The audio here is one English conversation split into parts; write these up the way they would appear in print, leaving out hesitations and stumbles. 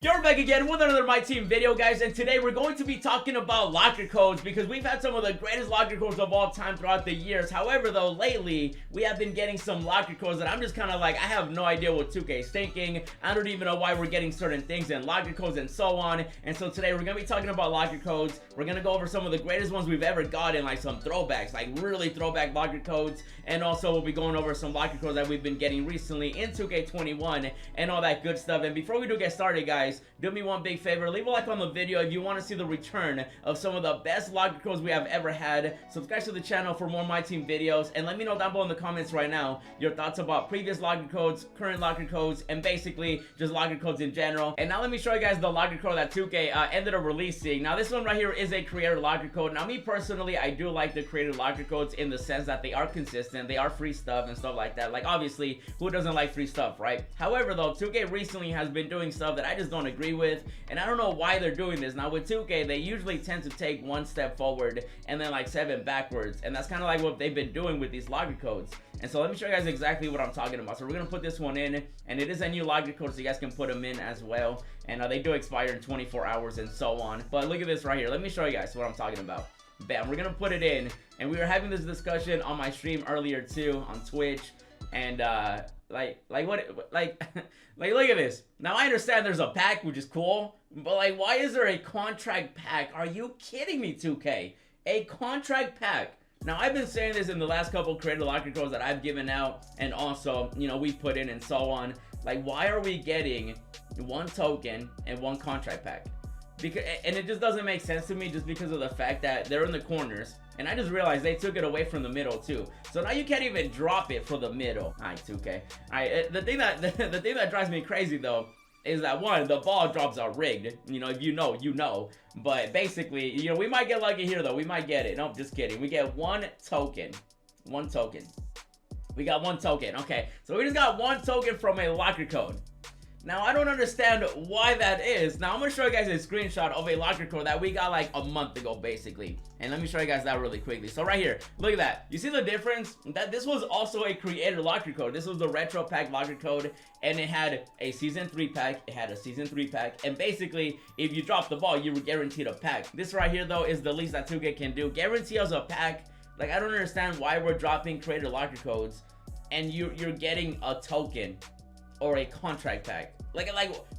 You're back again with another Myteam video, guys, and today we're going to be talking about locker codes because we've had some of the greatest locker codes of all time throughout the years. However, though, lately we have been getting some locker codes that I'm just kind of like, I have no idea what 2K is thinking. I don't even know why we're getting certain things and locker codes and so on. And so today we're going to be talking about locker codes. We're going to go over some of the greatest ones we've ever gotten, like some throwbacks, like really throwback locker codes. And also we'll be going over some locker codes that we've been getting recently in 2K21 and all that good stuff. And before we do get started, guys, do me one big favor, leave a like on the video if you want to see the return of some of the best locker codes we have ever had. Subscribe to the channel for more Myteam videos, and let me know down below in the comments right now your thoughts about previous locker codes, current locker codes, and basically just locker codes in general. And now let me show you guys the locker code that 2K ended up releasing. Now this one right here is a creator locker code. Now me personally, I do like the creator locker codes in the sense that they are consistent, they are free stuff and stuff like that. Like obviously, who doesn't like free stuff, right? However though, 2K recently has been doing stuff that I just don't agree with, and I don't know why they're doing this. Now with 2K, they usually tend to take one step forward and then like 7 backwards, and that's kind of like what they've been doing with these locker codes. And so let me show you guys exactly what I'm talking about. So we're gonna put this one in, and it is a new locker code, so you guys can put them in as well, and they do expire in 24 hours and so on. But look at this right here. Let me show you guys what I'm talking about. Bam, we're gonna put it in, and we were having this discussion on my stream earlier too on Twitch, and like look at this. Now I understand there's a pack, which is cool, but like, why is there a contract pack? Are you kidding me, 2K? A contract pack. Now I've been saying this in the last couple creator locker codes that I've given out, and also, you know, we put in and so on. Like, why are we getting one token and one contract pack? Because, and it just doesn't make sense to me, just because of the fact that they're in the corners, and I just realized they took it away from the middle too. So now you can't even drop it for the middle. Alright, 2K. Alright, the thing that drives me crazy though is that, one, the ball drops are rigged. You know, if you know, you know. But basically, you know, we might get lucky here though. We might get it. Nope, just kidding. We get one token. One token. We got one token. Okay, so we just got one token from a locker code. Now, I don't understand why that is. Now, I'm going to show you guys a screenshot of a locker code that we got like a month ago, basically. And let me show you guys that really quickly. So right here, look at that. You see the difference? That this was also a creator locker code. This was the retro pack locker code, and it had a season 3 pack. It had a season 3 pack. And basically, if you drop the ball, you were guaranteed a pack. This right here, though, is the least that 2K can do. Guarantee us a pack. Like, I don't understand why we're dropping creator locker codes, and you're getting a token or a contract pack. Like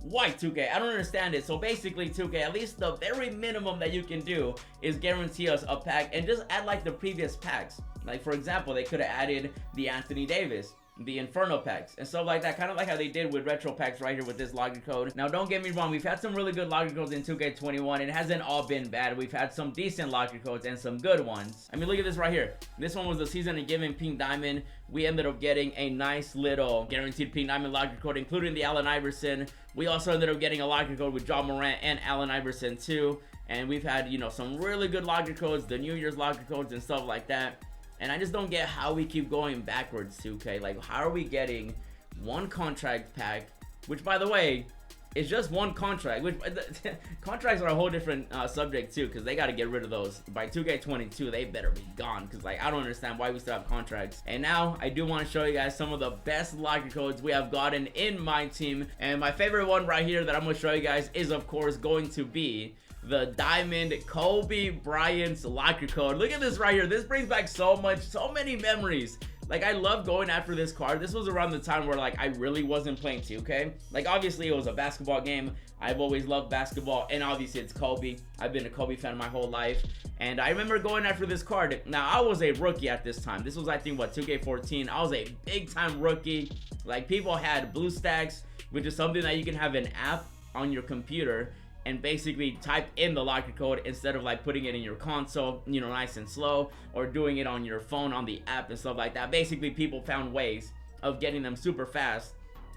why, 2K? I don't understand it. So basically, 2K, at least the very minimum that you can do is guarantee us a pack, and just add like the previous packs. Like, for example, they could have added the Anthony Davis, the Inferno packs, and stuff like that, kind of like how they did with retro packs right here with this locker code. Now, don't get me wrong, we've had some really good locker codes in 2K21. It hasn't all been bad. We've had some decent locker codes and some good ones. I mean, look at this right here. This one was the season and giving pink diamond. We ended up getting a nice little guaranteed pink diamond locker code, including the Allen Iverson. We also ended up getting a locker code with John Morant and Allen Iverson too. And we've had, you know, some really good locker codes, the New Year's locker codes and stuff like that. And I just don't get how we keep going backwards, 2K. Like, how are we getting one contract pack, which, by the way, is just one contract, which contracts are a whole different subject too, because they got to get rid of those. By 2K22, they better be gone, because like, I don't understand why we still have contracts. And now I do want to show you guys some of the best locker codes we have gotten in Myteam, and my favorite one right here that I'm going to show you guys is, of course, going to be the Diamond Kobe Bryant's locker code. Look at this right here. This brings back so many memories. Like, I love going after this card. This was around the time where like I really wasn't playing 2K. Like, obviously it was a basketball game. I've always loved basketball, and obviously it's Kobe. I've been a Kobe fan my whole life, and I remember going after this card. Now, I was a rookie at this time. This was, I think, what, 2K14. I was a big time rookie. Like, people had BlueStacks, which is something that you can have an app on your computer and basically type in the locker code instead of like putting it in your console, you know, nice and slow, or doing it on your phone on the app and stuff like that. Basically, people found ways of getting them super fast,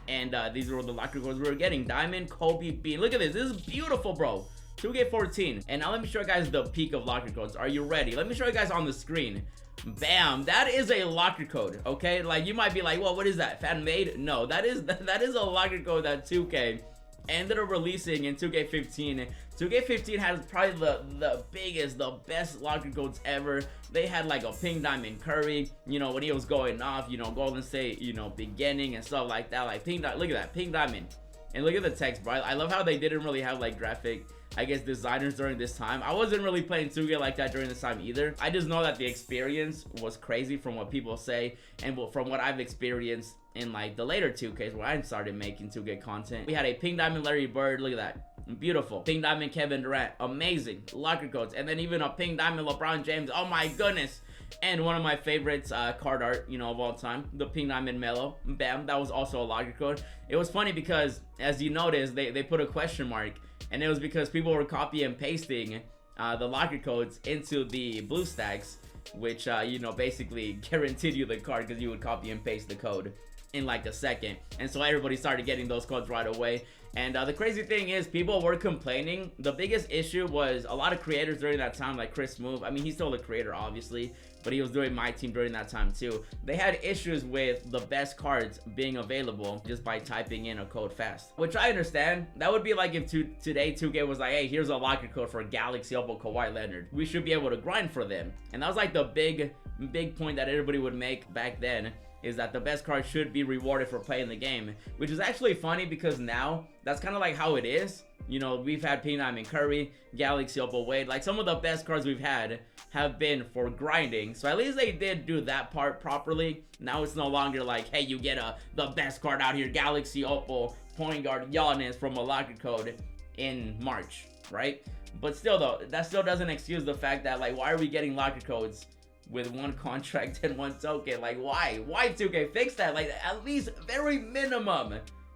and these were the locker codes we were getting. Diamond Kobe B. Look at this. This is beautiful, bro. 2K14. And now let me show you guys the peak of locker codes. Are you ready? Let me show you guys on the screen. Bam, that is a locker code. Okay, like, you might be like, well, what is that, fan made? No, that is a locker code that 2K ended up releasing in 2K15. 2K15 has probably the biggest, the best locker codes ever. They had like a pink diamond Curry, you know, when he was going off, you know, Golden State, you know, beginning and stuff like that. Like pink, look at that, pink diamond. And look at the text, bro. I love how they didn't really have like graphic, I guess, designers during this time. I wasn't really playing 2K like that during this time either. I just know that the experience was crazy from what people say and from what I've experienced in like the later 2Ks where I started making 2K content. We had a Pink Diamond Larry Bird, look at that, beautiful. Pink Diamond Kevin Durant, amazing locker codes. And then even a Pink Diamond LeBron James, oh my goodness. And one of my favorites card art, you know, of all time, the Pink Diamond Melo, bam, that was also a locker code. It was funny because, as you noticed, they put a question mark, and it was because people were copy and pasting the locker codes into the BlueStacks, which, you know, basically guaranteed you the card because you would copy and paste the code in like a second. And so everybody started getting those codes right away. And the crazy thing is, people were complaining. The biggest issue was a lot of creators during that time, like Smoove. I mean, he's still a creator, obviously, but he was doing Myteam during that time too. They had issues with the best cards being available just by typing in a code fast, which I understand. That would be like if today 2K was like, hey, here's a locker code for Galaxy Opal Kawhi Leonard. We should be able to grind for them. And that was like the big point that everybody would make back then, is that the best card should be rewarded for playing the game, which is actually funny because now that's kind of like how it is. You know, we've had Pink Diamond Curry, Galaxy Opal Wade, like some of the best cards we've had have been for grinding. So at least they did do that part properly. Now it's no longer like, hey, you get the best card out here, Galaxy Opal point guard Giannis from a locker code in March, right? But still though, that still doesn't excuse the fact that, like, why are we getting locker codes with one contract and one token? Like, why 2K? Fix that, like, at least very minimum,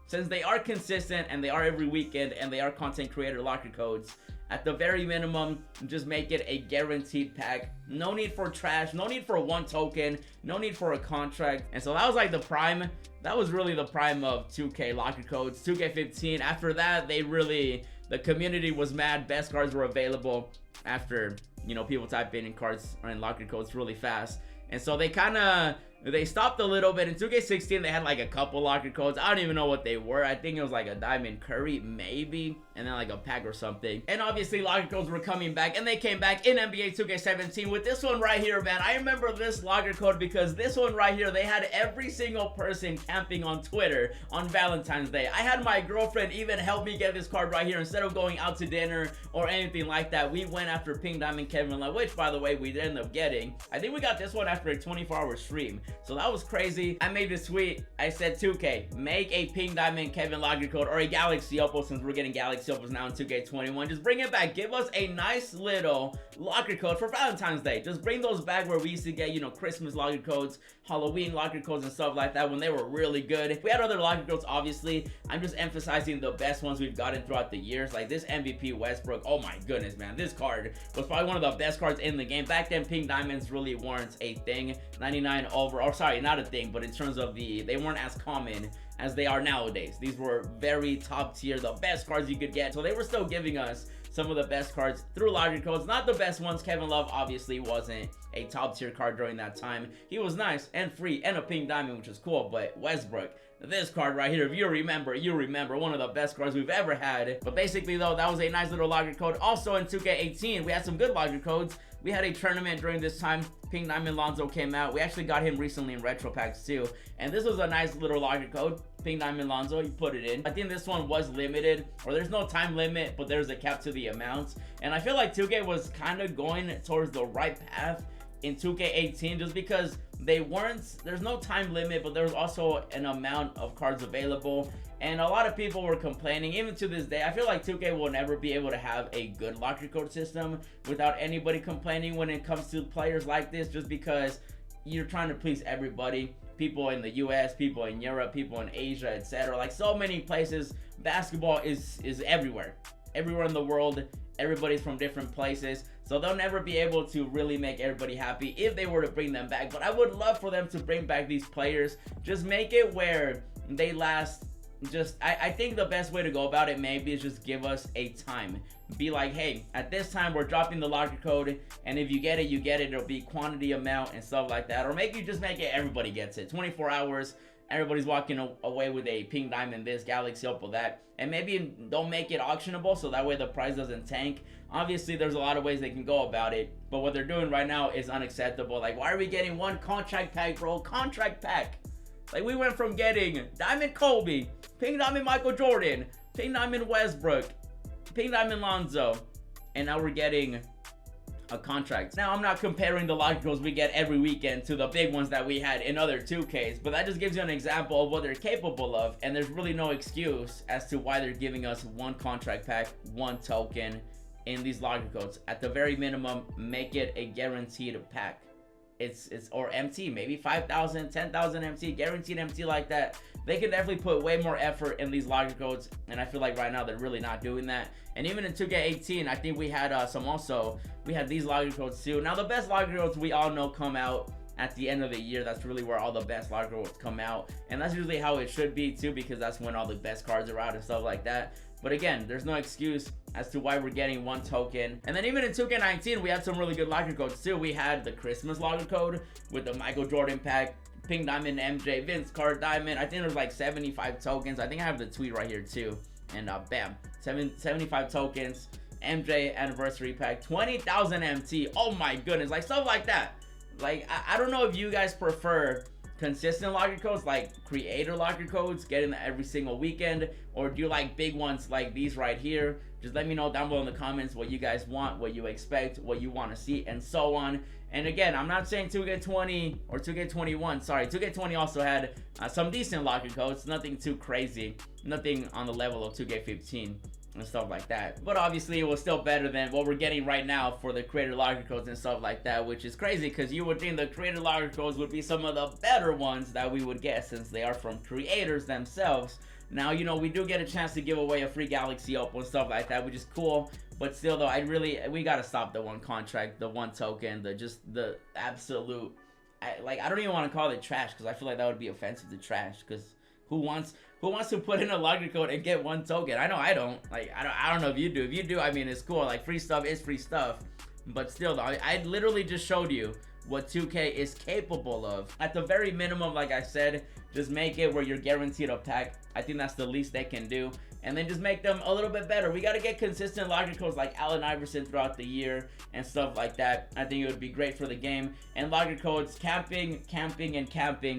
since they are consistent and they are every weekend and they are content creator locker codes. At the very minimum, just make it a guaranteed pack. No need for trash, no need for one token, no need for a contract. And so that was like the prime, that was really the prime of 2K locker codes. 2K15, after that, the community was mad. Best cards were available after, you know, people type in cards and locker codes really fast. And so they stopped a little bit. In 2K16, they had like a couple locker codes. I don't even know what they were. I think it was like a Diamond Curry, maybe, and then like a pack or something. And obviously, locker codes were coming back, and they came back in NBA 2K17 with this one right here, man. I remember this locker code because this one right here, they had every single person camping on Twitter on Valentine's Day. I had my girlfriend even help me get this card right here. Instead of going out to dinner or anything like that, we went after Pink Diamond Kevin Love, which, by the way, we did end up getting. I think we got this one after a 24-hour stream. So that was crazy. I made this tweet. I said, 2K, make a Pink Diamond Kevin locker code or a Galaxy Opal, since we're getting Galaxy Opals now in 2K21. Just bring it back. Give us a nice little locker code for Valentine's Day. Just bring those back where we used to get, you know, Christmas locker codes, Halloween locker codes and stuff like that when they were really good. We had other locker codes, obviously. I'm just emphasizing the best ones we've gotten throughout the years. Like this MVP Westbrook. Oh my goodness, man. This card was probably one of the best cards in the game. Back then, Pink Diamonds really weren't a thing. 99 over, or sorry, not a thing, but in terms of they weren't as common as they are nowadays. These were very top tier, the best cards you could get. So they were still giving us some of the best cards through locker codes. Not the best ones. Kevin Love obviously wasn't a top tier card during that time. He was nice and free and a Pink Diamond, which is cool. But Westbrook, this card right here, if you remember one of the best cards we've ever had. But basically though, that was a nice little locker code. Also in 2K18, we had some good locker codes. We had a tournament during this time. Pink Diamond Lonzo came out. We actually got him recently in retro packs too. And this was a nice little locker code. Pink Diamond Lonzo, you put it in. I think this one was limited, or there's no time limit, but there's a cap to the amounts. And I feel like 2K was kind of going towards the right path in 2K18, just because there's no time limit, but there's also an amount of cards available. And a lot of people were complaining. Even to this day, I feel like 2K will never be able to have a good locker code system without anybody complaining when it comes to players like this, just because you're trying to please everybody. People in the US, people in Europe, people in Asia, etc. Like so many places. Basketball is everywhere in the world. Everybody's from different places, so they'll never be able to really make everybody happy if they were to bring them back. But I would love for them to bring back these players. Just make it where they last. I think the best way to go about it maybe is just give us a time. Be like, hey, at this time we're dropping the locker code, and if you get it, you get it. It'll be quantity, amount, and stuff like that. Or maybe just make it everybody gets it. 24 hours. Everybody's walking away with a Pink Diamond this, Galaxy Opal that. And maybe don't make it auctionable, so that way the price doesn't tank. Obviously, there's a lot of ways they can go about it, but what they're doing right now is unacceptable. Like, why are we getting one contract pack, bro? Contract pack. Like, we went from getting Diamond Kobe, Pink Diamond Michael Jordan, Pink Diamond Westbrook, Pink Diamond Lonzo, and now we're getting a contract. Now, I'm not comparing the locker codes we get every weekend to the big ones that we had in other 2Ks, but that just gives you an example of what they're capable of, and there's really no excuse as to why they're giving us one contract pack, one token in these locker codes. At the very minimum, make it a guaranteed pack. It's or MT, maybe 5,000, 10,000 MT, guaranteed MT like that. They can definitely put way more effort in these locker codes, and I feel like right now they're really not doing that. And even in 2K18, I think we had we had these locker codes too. Now, the best locker codes we all know come out at the end of the year. That's really where all the best locker codes come out, and that's usually how it should be too, because that's when all the best cards are out and stuff like that. But again, there's no excuse as to why we're getting one token. And then even in 2K19, we had some really good locker codes too. We had the Christmas locker code with the Michael Jordan pack, Pink Diamond MJ, Vince Card Diamond. I think there's like 75 tokens. I think I have the tweet right here too. And bam, 75 tokens, MJ anniversary pack, 20,000 MT. Oh my goodness, like stuff like that. Like, I don't know if you guys prefer consistent locker codes like creator locker codes, getting them every single weekend, or do you like big ones like these right here? Just let me know down below in the comments what you guys want, what you expect, what you want to see, and so on. And again, I'm not saying 2K20 or 2K21, sorry, 2K20 also had some decent locker codes, nothing too crazy, nothing on the level of 2K15 and stuff like that. But obviously, it was still better than what we're getting right now for the creator locker codes and stuff like that, which is crazy because you would think the creator locker codes would be some of the better ones that we would get since they are from creators themselves. Now, you know, we do get a chance to give away a free Galaxy Opal and stuff like that, which is cool. But still, though, we gotta stop the one contract, the one token, the absolute, like, I don't even want to call it trash because I feel like that would be offensive to trash. Because who wants to put in a locker code and get one token? I know I don't. Like, I don't know if you do. If you do, I mean, it's cool. Like, free stuff is free stuff. But still, though, I literally just showed you what 2K is capable of. At the very minimum, like I said, just make it where you're guaranteed a pack. I think that's the least they can do. And then just make them a little bit better. We got to get consistent locker codes like Allen Iverson throughout the year and stuff like that. I think it would be great for the game. And locker codes, camping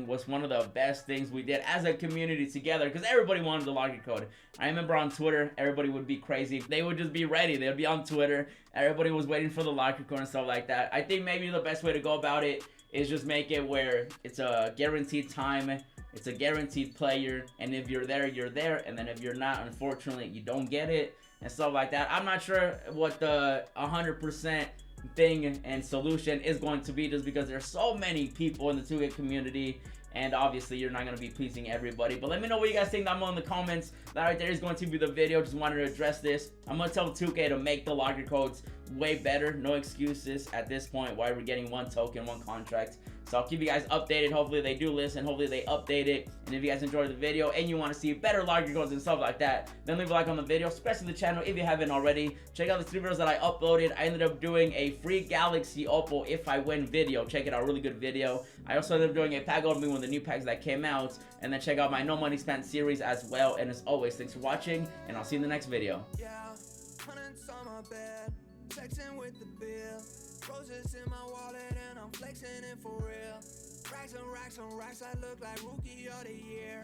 was one of the best things we did as a community together, because everybody wanted the locker code. I remember on Twitter, everybody would be crazy. They would just be ready. They would be on Twitter. Everybody was waiting for the locker code and stuff like that. I think maybe the best way to go about it is just make it where it's a guaranteed time. It's a guaranteed player, and if you're there, you're there, and then if you're not, unfortunately, you don't get it, and stuff like that. I'm not sure what the 100% thing and solution is going to be, just because there's so many people in the 2K community, and obviously you're not going to be pleasing everybody. But let me know what you guys think down below in the comments. That right there is going to be the video. Just wanted to address this. I'm going to tell 2K to make the locker codes way better. No excuses at this point why we're getting one token, one contract. So I'll keep you guys updated. Hopefully they do listen. Hopefully they update it. And if you guys enjoyed the video and you want to see better locker codes and stuff like that, then leave a like on the video. Subscribe to the channel if you haven't already. Check out the 3 videos that I uploaded. I ended up doing a free Galaxy Opal if I win video. Check it out. Really good video. I also ended up doing a pack opening with the new packs that came out. And then check out my No Money Spent series as well. And as always, thanks for watching. And I'll see you in the next video. Texting with the bill, roses in my wallet, and I'm flexing it for real. Racks and racks and racks, I look like rookie of the year.